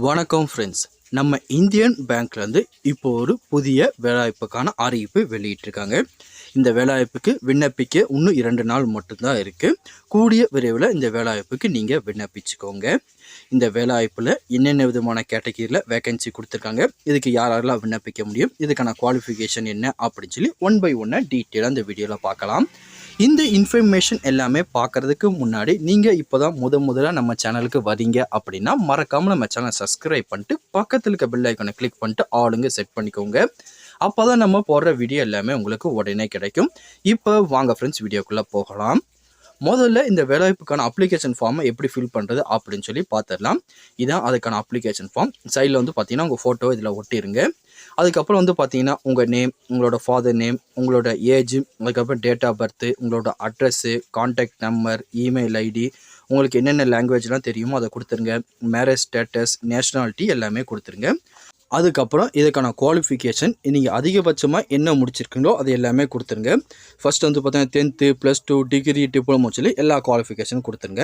வணக்கம் ஃப்ரெண்ட்ஸ். நம்ம இந்தியன் பேங்க்லேருந்து இப்போ ஒரு புதிய வேலைவாய்ப்புக்கான அறிவிப்பு வெளியிட்டிருக்காங்க. இந்த வேலைவாய்ப்புக்கு விண்ணப்பிக்க இன்னும் 2 நாள் மட்டும்தான் இருக்குது. கூடிய விரைவில் இந்த வேலைவாய்ப்புக்கு நீங்கள் விண்ணப்பிச்சுக்கோங்க. இந்த வேலைவாய்ப்பில் என்னென்ன விதமான கேட்டகரியில் வேகன்சி கொடுத்துருக்காங்க, இதுக்கு யாரெல்லாம் விண்ணப்பிக்க முடியும், இதுக்கான குவாலிஃபிகேஷன் என்ன அப்படின்னு சொல்லி ஒன் பை ஒன்னாக டீட்டெயிலாக இந்த வீடியோவில் பார்க்கலாம். இந்த இன்ஃபர்மேஷன் எல்லாமே பார்க்குறதுக்கு முன்னாடி நீங்கள் இப்போ தான் முதல்ல நம்ம சேனலுக்கு வரீங்க அப்படின்னா மறக்காமல் நம்ம சேனலை சப்ஸ்கிரைப் பண்ணிட்டு பக்கத்தில் இருக்க பெல் ஐக்கானை கிளிக் பண்ணிட்டு ஆளுங்க செட் பண்ணிக்கோங்க. அப்போ தான் நம்ம போடுற வீடியோ எல்லாமே உங்களுக்கு உடனே கிடைக்கும். இப்போ வாங்க ஃப்ரெண்ட்ஸ், வீடியோக்குள்ளே போகலாம். முதல்ல இந்த வேலைவாய்ப்புக்கான அப்ளிகேஷன் ஃபார்மை எப்படி ஃபில் பண்ணுறது அப்படின்னு சொல்லி பார்த்துடலாம். இதான் அதுக்கான அப்ளிகேஷன் ஃபார்ம். சைடில் வந்து பார்த்தீங்கன்னா உங்கள் ஃபோட்டோ இதில் ஒட்டிடுங்க. அதுக்கப்புறம் வந்து பார்த்தீங்கன்னா உங்கள் நேம், உங்களோட ஃபாதர் நேம், உங்களோட ஏஜ், அதுக்கப்புறம் டேட் ஆஃப் பர்த்து, உங்களோட address, contact number, email ID, உங்களுக்கு என்னென்ன லாங்குவேஜ்லாம் தெரியுமோ அதை கொடுத்துருங்க. மேரேஜ் ஸ்டேட்டஸ், நேஷ்னாலிட்டி எல்லாமே கொடுத்துருங்க. அதுக்கப்புறம் இதுக்கான குவாலிஃபிகேஷன் நீங்கள் அதிகபட்சமாக என்ன முடிச்சிருக்கீங்களோ அது எல்லாமே கொடுத்துருங்க. ஃபஸ்ட் வந்து பார்த்தீங்கன்னா 10th, +2, டிகிரி, டிப்ளமோ சொல்லி எல்லா குவாலிஃபிகேஷனும் கொடுத்துருங்க.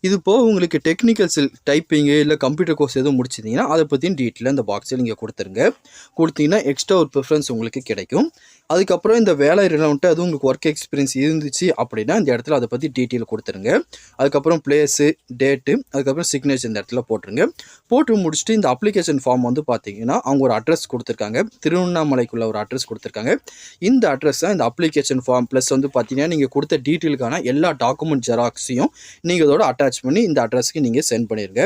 இது போக உங்களுக்கு டெக்னிக்கல் டைப்பிங்கு இல்லை கம்ப்யூட்டர் கோர்ஸ் எதுவும் முடிச்சிருந்தீங்கன்னா அதை பற்றியும் டீட்டெயிலாக இந்த பாக்ஸில் நீங்கள் கொடுத்தீங்கன்னா எக்ஸ்ட்ரா ஒரு ப்ரிஃபரன்ஸ் உங்களுக்கு கிடைக்கும். அதுக்கப்புறம் இந்த வேலை ரிலவெண்ட்டாக அதுவும் உங்களுக்கு ஒர்க் எக்ஸ்பீரியன்ஸ் இருந்துச்சு அப்படின்னா இந்த இடத்துல அதை பற்றி டீட்டெயில் கொடுத்துருங்க. அதுக்கப்புறம் பிளேஸு, டேட்டு, அதுக்கப்புறம் சிக்னேச்சர் இந்த இடத்துல போட்டுருங்க. போட்டு முடிச்சுட்டு இந்த அப்ளிகேஷன் ஃபார்ம் வந்து பார்த்தீங்கன்னா அவங்க ஒரு அட்ரஸ் கொடுத்துருக்காங்க. திருவண்ணாமலைக்குள்ள ஒரு அட்ரஸ் கொடுத்துருக்காங்க. இந்த அட்ரஸ் தான் இந்த அப்ளிகேஷன் ஃபார்ம் ப்ளஸ் வந்து பார்த்தீங்கன்னா நீங்கள் கொடுத்த டீட்டெயிலுக்கான எல்லா டாக்குமெண்ட் ஜெராக்ஸையும் நீங்கள் இதோட அட்டாச் பண்ணி இந்த அட்ரஸ்க்கு நீங்கள் சென்ட் பண்ணிடுங்க.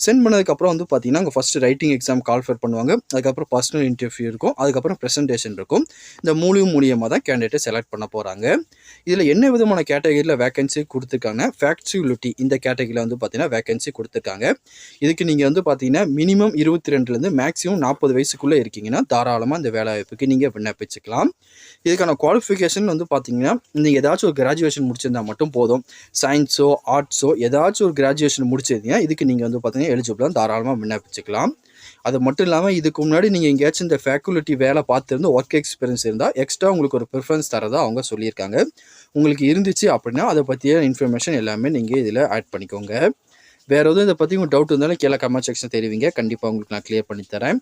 சென்ட் பண்ணதுக்கப்புறம் வந்து பார்த்தீங்கன்னா அங்கே ஃபஸ்ட்டு ரைட்டிங் எக்ஸாம் கால்ஃபர் பண்ணுவாங்க. அதுக்கப்புறம் பர்சனல் இன்டர்வியூ இருக்கும். அதுக்கப்புறம் ப்ரெசன்டேஷன் இருக்கும். இந்த மூலியமாக தான் கேண்டிடேட்டை செலக்ட் பண்ண போகிறாங்க. இதில் என்ன விதமான கேட்டகரியில் வேகன்சி கொடுத்துருக்காங்க, ஃபிளெக்சிபிலிட்டி இந்த கேட்டகரியில் வந்து பார்த்தீங்கன்னா வேகன்சி கொடுத்துருக்காங்க. இதுக்கு நீங்கள் வந்து பார்த்தீங்கன்னா மினிமம் 22லேருந்து மேக்ஸிமம் 40 வயசுக்குள்ளே இருக்கீங்கன்னா தாராளமாக இந்த வேலைவாய்ப்புக்கு நீங்கள் விண்ணப்பிச்சுக்கலாம். இதுக்கான குவாலிஃபிகேஷன் வந்து பார்த்தீங்கன்னா நீங்கள் ஏதாச்சும் ஒரு கிராஜுவேஷன் முடிச்சிருந்தா மட்டும் போதும். சயின்ஸோ ஆர்ட்ஸோ ஏதாச்சும் ஒரு கிராஜுவேஷன் முடிச்சிருந்தீங்கன்னா இதுக்கு நீங்கள் வந்து பார்த்தீங்கன்னா எலிஜிபிளாக தாராளமாக விண்ணப்பிச்சுக்கலாம். அது மட்டும் இல்லாமல் இதுக்கு முன்னாடி நீங்கள் எங்கேயாச்சும் இந்த ஃபேக்குலிட்டி வேலை பார்த்துருந்து ஒர்க் எக்ஸ்பீரியன்ஸ் இருந்தால் எக்ஸ்ட்ரா உங்களுக்கு ஒரு ப்ரிஃபரன்ஸ் தரதா அவங்க சொல்லியிருக்காங்க. உங்களுக்கு இருந்துச்சு அப்படின்னா அதை பற்றிய இன்ஃபர்மேஷன் எல்லாமே நீங்கள் இதில் ஆட் பண்ணிக்கோங்க. வேறு எதுவும் இதை பற்றி உங்களுக்கு டவுட் இருந்தாலும் கீழே கமெண்ட் செக்ஷன் தெரிவிங்க. கண்டிப்பாக உங்களுக்கு நான் கிளியர் பண்ணித்தரேன்.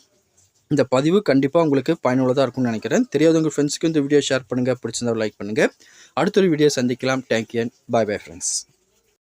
இந்த பதிவு கண்டிப்பாக உங்களுக்கு பயனுள்ளதாக இருக்கும்னு நினைக்கிறேன். தெரியாதவங்க ஃப்ரெண்ட்ஸ்க்கு இந்த வீடியோ ஷேர் பண்ணுங்கள். பிடிச்சிருந்தா லைக் பண்ணுங்கள். அடுத்த ஒரு வீடியோ சந்திக்கலாம். Thank you and bye bye friends.